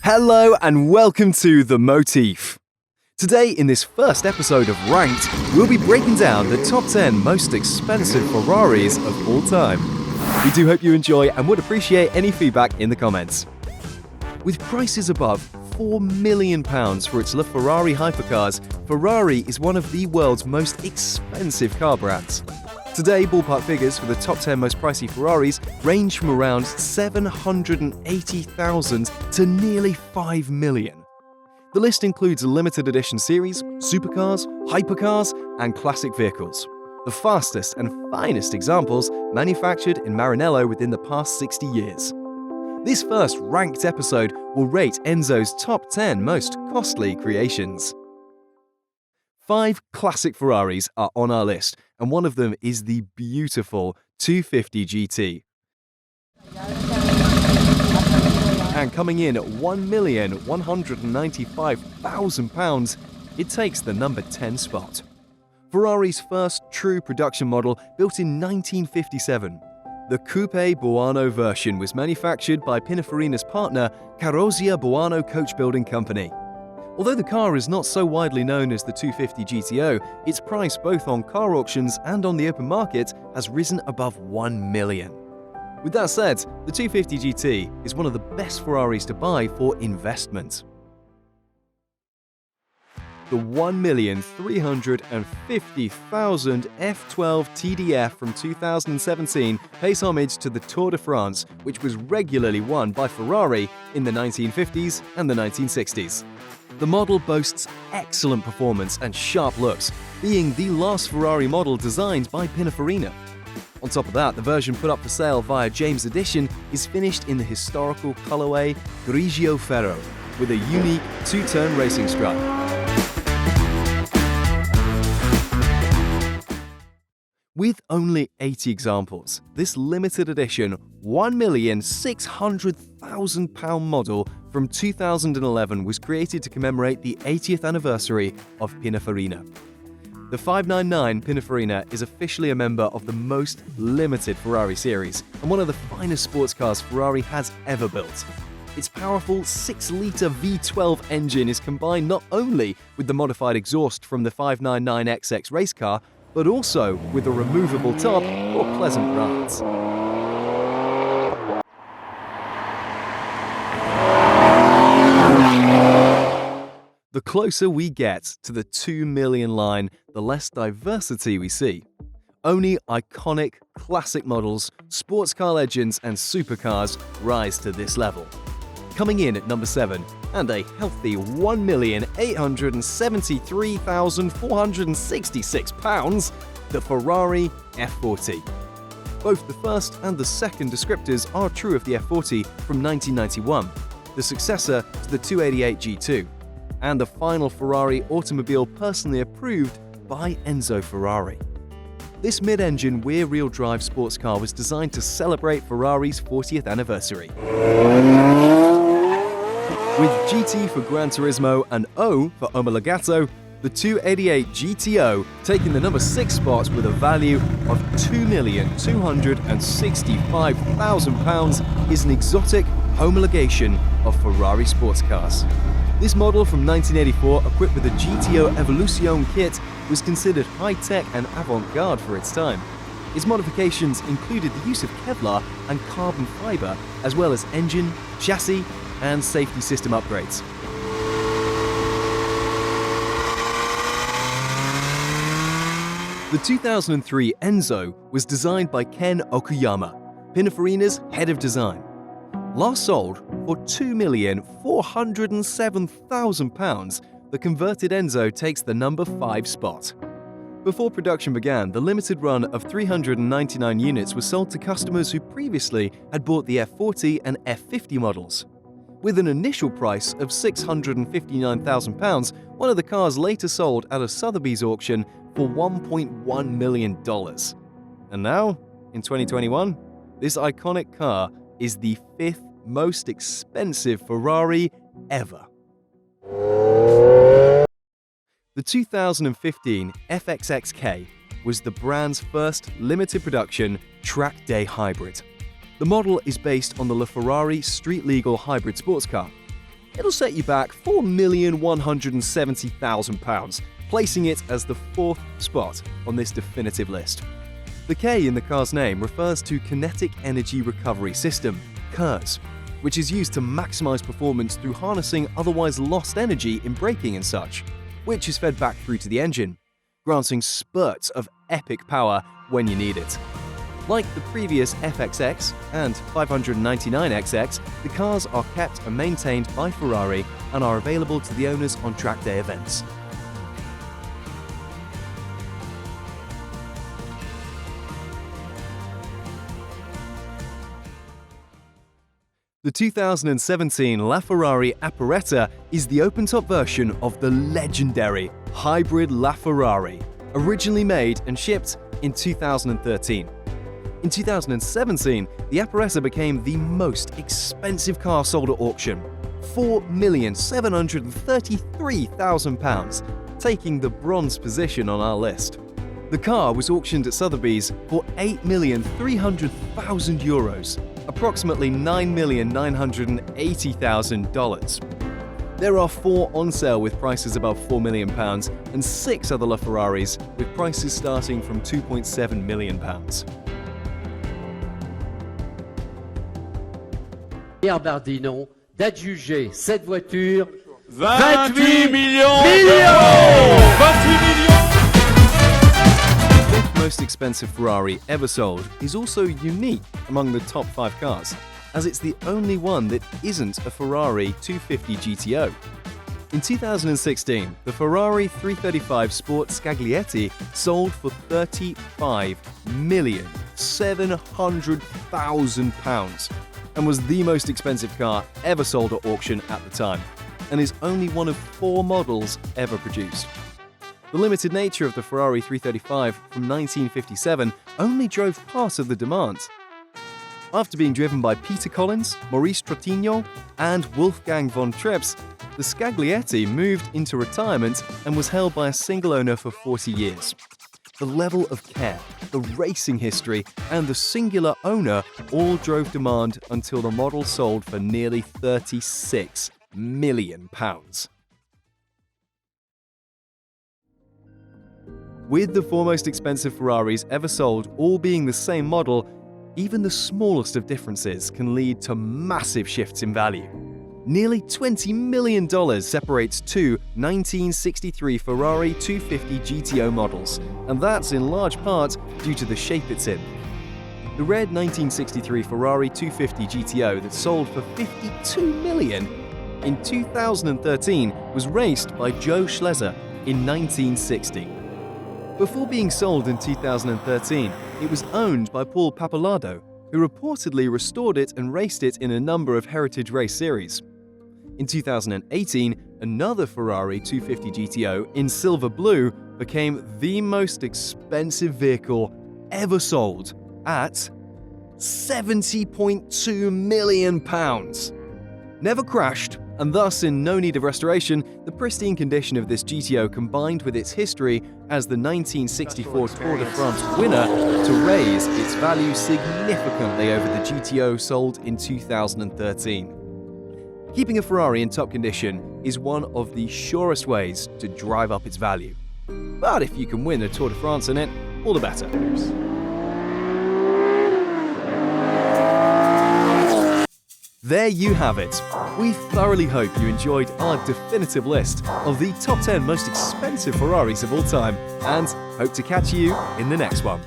Hello and welcome to The Motif. Today, in this first episode of Ranked, we'll be breaking down the top 10 most expensive Ferraris of all time. We do hope you enjoy and would appreciate any feedback in the comments. With prices above £4 million for its LaFerrari hypercars, Ferrari is one of the world's most expensive car brands. Today, ballpark figures for the top 10 most pricey Ferraris range from around $780,000 to nearly $5 million. The list includes a limited edition series, supercars, hypercars, and classic vehicles. The fastest and finest examples manufactured in Maranello within the past 60 years. This first ranked episode will rate Enzo's top 10 most costly creations. 5 classic Ferraris are on our list, and one of them is the beautiful 250 GT. And coming in at £1,195,000, it takes the number 10 spot. Ferrari's first true production model, built in 1957. The Coupe Buono version was manufactured by Pininfarina's partner, Carrozzeria Buono Coach Building Company. Although the car is not so widely known as the 250 GTO, its price both on car auctions and on the open market has risen above $1 million. With that said, the 250 GT is one of the best Ferraris to buy for investment. The $1,350,000 F12 TDF from 2017 pays homage to the Tour de France, which was regularly won by Ferrari in the 1950s and the 1960s. The model boasts excellent performance and sharp looks, being the last Ferrari model designed by Pininfarina. On top of that, the version put up for sale via JayEmm's Edition is finished in the historical colorway Grigio Ferro, with a unique two-turn racing stripe. With only 80 examples, this limited edition £1,600,000 model from 2011 was created to commemorate the 80th anniversary of Pininfarina. The 599 Pininfarina is officially a member of the most limited Ferrari series and one of the finest sports cars Ferrari has ever built. Its powerful 6-litre V12 engine is combined not only with the modified exhaust from the 599XX race car, but also with a removable top for pleasant rides. The closer we get to the 2 million line, the less diversity we see. Only iconic, classic models, sports car legends, and supercars rise to this level. Coming in at number 7, and a healthy £1,873,466, the Ferrari F40. Both the first and the second descriptors are true of the F40 from 1991, the successor to the 288 G2, and the final Ferrari automobile personally approved by Enzo Ferrari. This mid-engine rear-wheel drive sports car was designed to celebrate Ferrari's 40th anniversary. With GT for Gran Turismo and O for Omologato, the 288 GTO taking the number 6 spot with a value of £2,265,000 is an exotic homologation of Ferrari sports cars. This model from 1984, equipped with a GTO Evolution kit, was considered high-tech and avant-garde for its time. Its modifications included the use of Kevlar and carbon fiber, as well as engine, chassis, and safety system upgrades. The 2003 Enzo was designed by Ken Okuyama, Pininfarina's head of design. Last sold for £2,407,000, the converted Enzo takes the number 5 spot. Before production began, the limited run of 399 units was sold to customers who previously had bought the F40 and F50 models. With an initial price of £659,000, one of the cars later sold at a Sotheby's auction for $1.1 million. And now, in 2021, this iconic car is the 5th most expensive Ferrari ever. The 2015 FXXK was the brand's first limited production track day hybrid. The model is based on the LaFerrari street-legal hybrid sports car. it'll set you back £4,170,000, placing it as the 4th spot on this definitive list. The K in the car's name refers to Kinetic Energy Recovery System, KERS, which is used to maximize performance through harnessing otherwise lost energy in braking and such, which is fed back through to the engine, granting spurts of epic power when you need it. Like the previous FXX and 599XX, the cars are kept and maintained by Ferrari and are available to the owners on track day events. The 2017 LaFerrari Apparetta is the open-top version of the legendary hybrid LaFerrari, originally made and shipped in 2013. In 2017, the Apparetta became the most expensive car sold at auction, £4,733,000, taking the bronze position on our list. The car was auctioned at Sotheby's for €8,300,000, approximately $9,980,000. There are 4 on sale with prices above £4 million and 6 other LaFerraris with prices starting from £2.7 million. Bardino d'adjuger cette voiture 28 millions. 28 millions. The 5th most expensive Ferrari ever sold is also unique among the top 5 cars, as it's the only one that isn't a Ferrari 250 GTO. In 2016, the Ferrari 335 Sport Scaglietti sold for £35,700,000 and was the most expensive car ever sold at auction at the time, and is only one of 4 models ever produced. The limited nature of the Ferrari 335 from 1957 only drove part of the demand. After being driven by Peter Collins, Maurice Trottigno, and Wolfgang von Trips, the Scaglietti moved into retirement and was held by a single owner for 40 years. The level of care, the racing history, and the singular owner all drove demand until the model sold for nearly £36 million. With the 4 most expensive Ferraris ever sold all being the same model, even the smallest of differences can lead to massive shifts in value. Nearly $20 million separates 2 1963 Ferrari 250 GTO models, and that's in large part due to the shape it's in. The red 1963 Ferrari 250 GTO that sold for $52 million in 2013 was raced by Joe Schleser in 1960. Before being sold in 2013, it was owned by Paul Pappalardo, who reportedly restored it and raced it in a number of heritage race series. In 2018, another Ferrari 250 GTO in silver blue became the most expensive vehicle ever sold at £70.2 million. Never crashed, and thus in no need of restoration, the pristine condition of this GTO combined with its history as the 1964 Tour de France winner to raise its value significantly over the GTO sold in 2013. Keeping a Ferrari in top condition is one of the surest ways to drive up its value. But if you can win a Tour de France in it, all the better. There you have it. We thoroughly hope you enjoyed our definitive list of the top 10 most expensive Ferraris of all time, and hope to catch you in the next one.